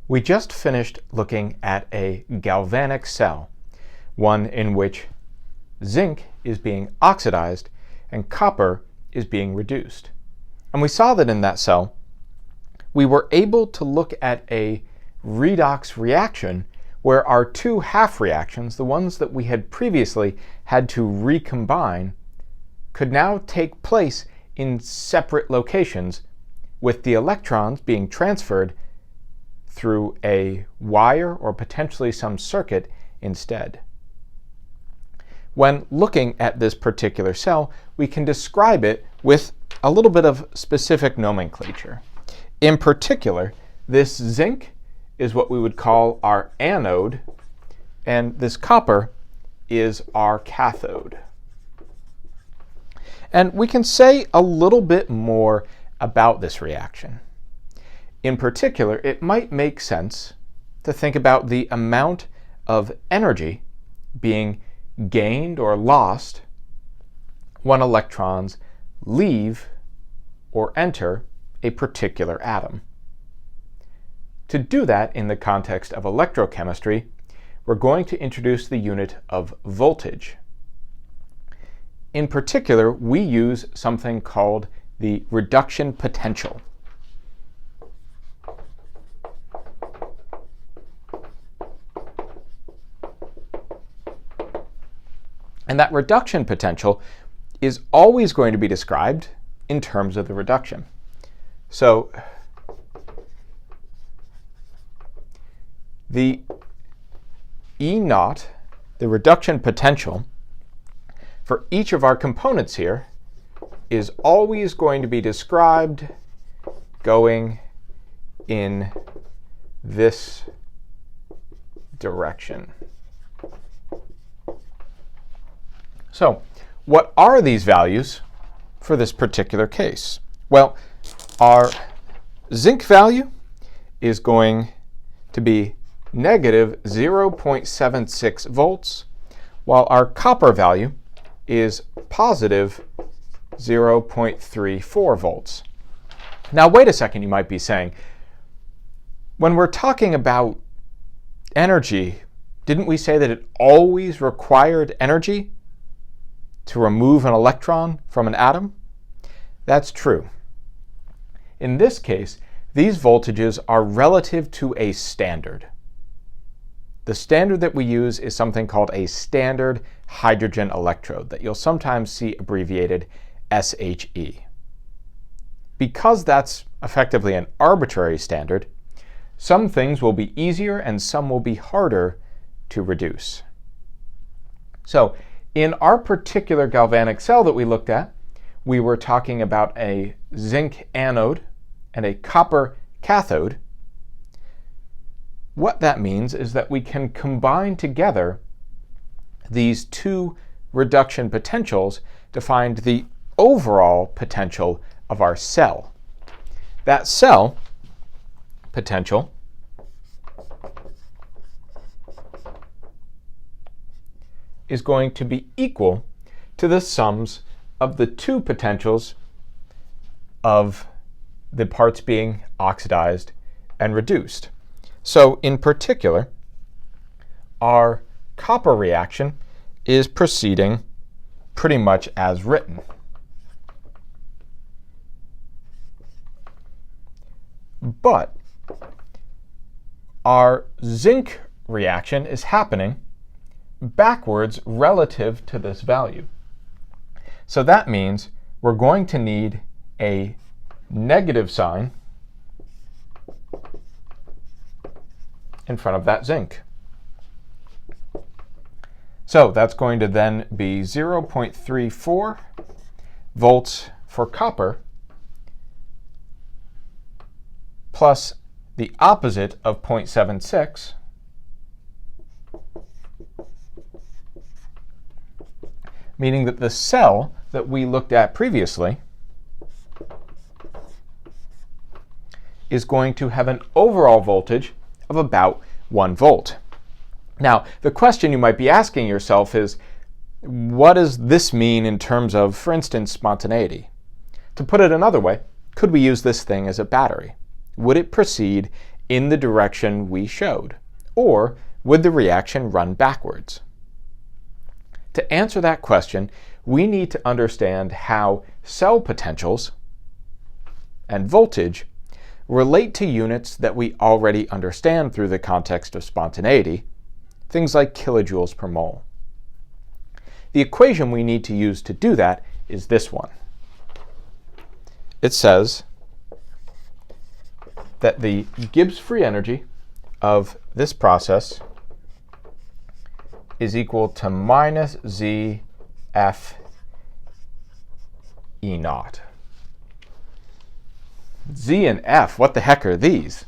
We just finished looking at a galvanic cell, one in which zinc is being oxidized and copper is being reduced. And we saw that in that cell, we were able to look at a redox reaction where our two half reactions, the ones that we had previously had to recombine, could now take place in separate locations, with the electrons being transferred through a wire or potentially some circuit instead. When looking at this particular cell, we can describe it with a little bit of specific nomenclature. In particular, this zinc is what we would call our anode, and this copper is our cathode. And we can say a little bit more about this reaction. In particular, it might make sense to think about the amount of energy being gained or lost when electrons leave or enter a particular atom. To do that in the context of electrochemistry, we're going to introduce the unit of voltage. In particular, we use something called the reduction potential. And that reduction potential is always going to be described in terms of the reduction. So the E naught, the reduction potential, for each of our components here is always going to be described going in this direction. So what are these values for this particular case? Well, our zinc value is going to be negative 0.76 volts, while our copper value is positive 0.34 volts. Now, wait a second, you might be saying. When we're talking about energy, didn't we say that it always required energy to remove an electron from an atom? That's true. In this case, these voltages are relative to a standard. The standard that we use is something called a standard hydrogen electrode that you'll sometimes see abbreviated SHE. Because that's effectively an arbitrary standard, some things will be easier and some will be harder to reduce. So in our particular galvanic cell that we looked at, we were talking about a zinc anode and a copper cathode. What that means is that we can combine together these two reduction potentials to find the overall potential of our cell. That cell potential is going to be equal to the sums of the two potentials of the parts being oxidized and reduced. So in particular, our copper reaction is proceeding pretty much as written. But our zinc reaction is happening backwards relative to this value. So that means we're going to need a negative sign in front of that zinc. So that's going to then be 0.34 volts for copper plus the opposite of 0.76, meaning that the cell that we looked at previously is going to have an overall voltage of about 1 volt. Now, the question you might be asking yourself is, what does this mean in terms of, for instance, spontaneity? To put it another way, could we use this thing as a battery? Would it proceed in the direction we showed? Or would the reaction run backwards? To answer that question, we need to understand how cell potentials and voltage relate to units that we already understand through the context of spontaneity, things like kilojoules per mole. The equation we need to use to do that is this one. It says that the Gibbs free energy of this process is equal to minus ZF E naught. Z and F, what the heck are these?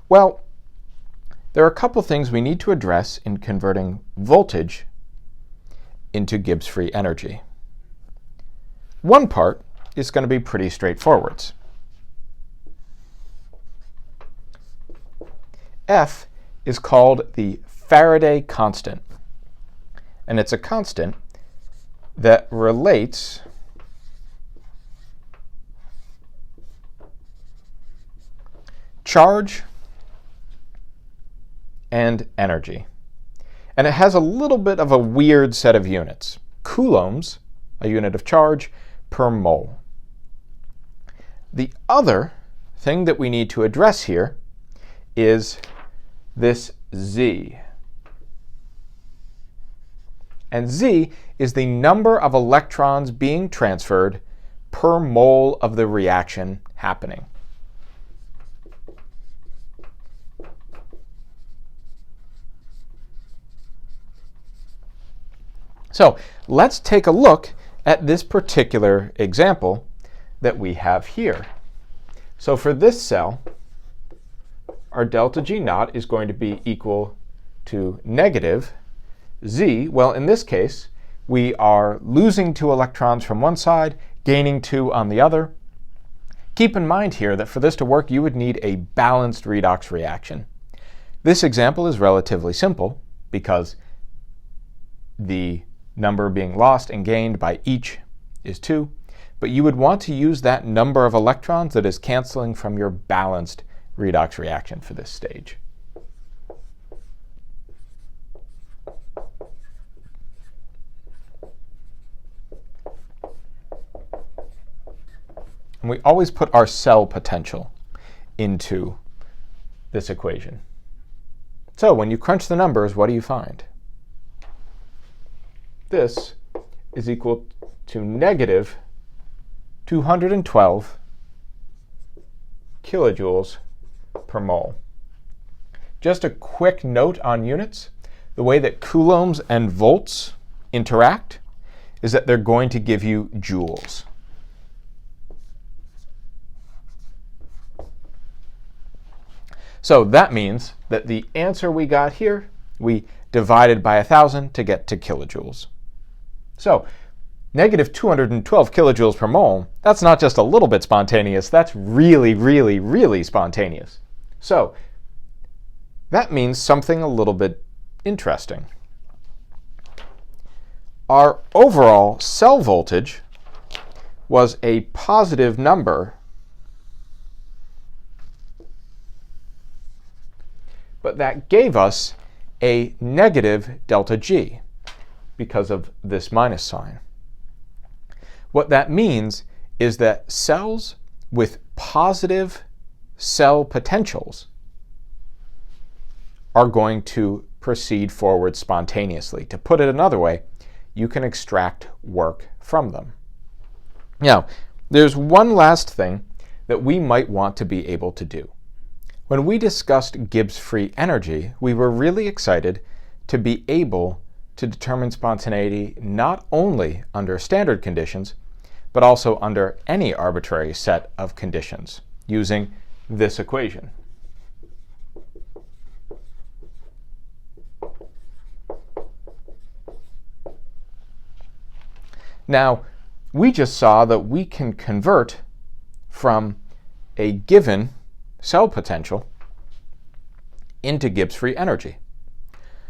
Well, there are a couple things we need to address in converting voltage into Gibbs free energy. One part is going to be pretty straightforward. F is called the Faraday constant, and it's a constant that relates charge and energy. And it has a little bit of a weird set of units. Coulombs, a unit of charge, per mole. The other thing that we need to address here is this Z. And Z is the number of electrons being transferred per mole of the reaction happening. So let's take a look at this particular example that we have here. So for this cell, our delta G naught is going to be equal to negative Z. Well, in this case, we are losing 2 electrons from one side, gaining 2 on the other. Keep in mind here that for this to work, you would need a balanced redox reaction. This example is relatively simple because the number being lost and gained by each is 2, but you would want to use that number of electrons that is canceling from your balanced redox reaction for this stage. And we always put our cell potential into this equation. So when you crunch the numbers, what do you find? This is equal to negative 212 kilojoules per mole. Just a quick note on units. The way that coulombs and volts interact is that they're going to give you joules. So that means that the answer we got here, we divided by 1,000 to get to kilojoules. So negative 212 kilojoules per mole, that's not just a little bit spontaneous, that's really, really, really spontaneous. So that means something a little bit interesting. Our overall cell voltage was a positive number, but that gave us a negative delta G because of this minus sign. What that means is that cells with positive cell potentials are going to proceed forward spontaneously. To put it another way, you can extract work from them. Now, there's one last thing that we might want to be able to do. When we discussed Gibbs free energy, we were really excited to be able to determine spontaneity not only under standard conditions, but also under any arbitrary set of conditions using this equation. Now, we just saw that we can convert from a given cell potential into Gibbs free energy.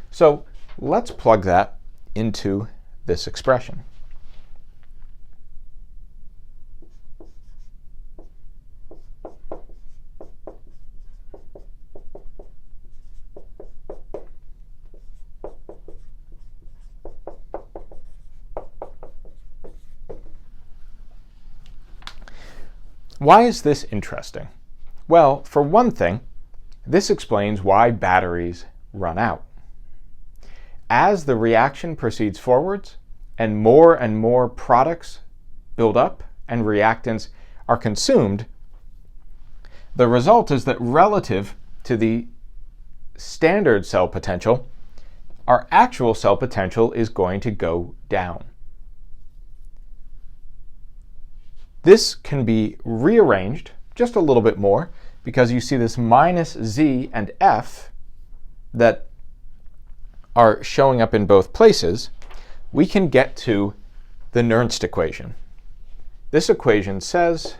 So let's plug that into this expression. Why is this interesting? Well, for one thing, this explains why batteries run out. As the reaction proceeds forwards and more products build up and reactants are consumed, the result is that relative to the standard cell potential, our actual cell potential is going to go down. This can be rearranged just a little bit more because you see this minus Z and F that are showing up in both places. We can get to the Nernst equation. This equation says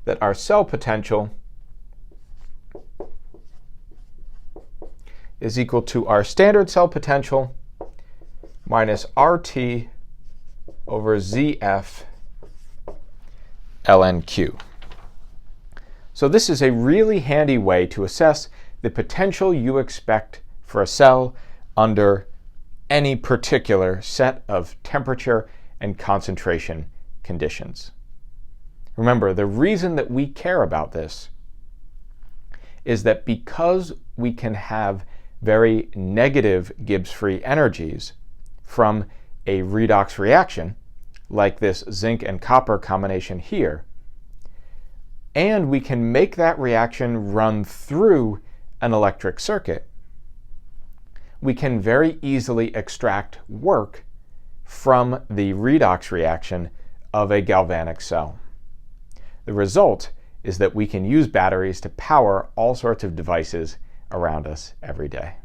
that our cell potential is equal to our standard cell potential minus RT over ZF ln Q. So this is a really handy way to assess the potential you expect for a cell under any particular set of temperature and concentration conditions. Remember, the reason that we care about this is that because we can have very negative Gibbs free energies from a redox reaction, like this zinc and copper combination here, and we can make that reaction run through an electric circuit, we can very easily extract work from the redox reaction of a galvanic cell. The result is that we can use batteries to power all sorts of devices around us every day.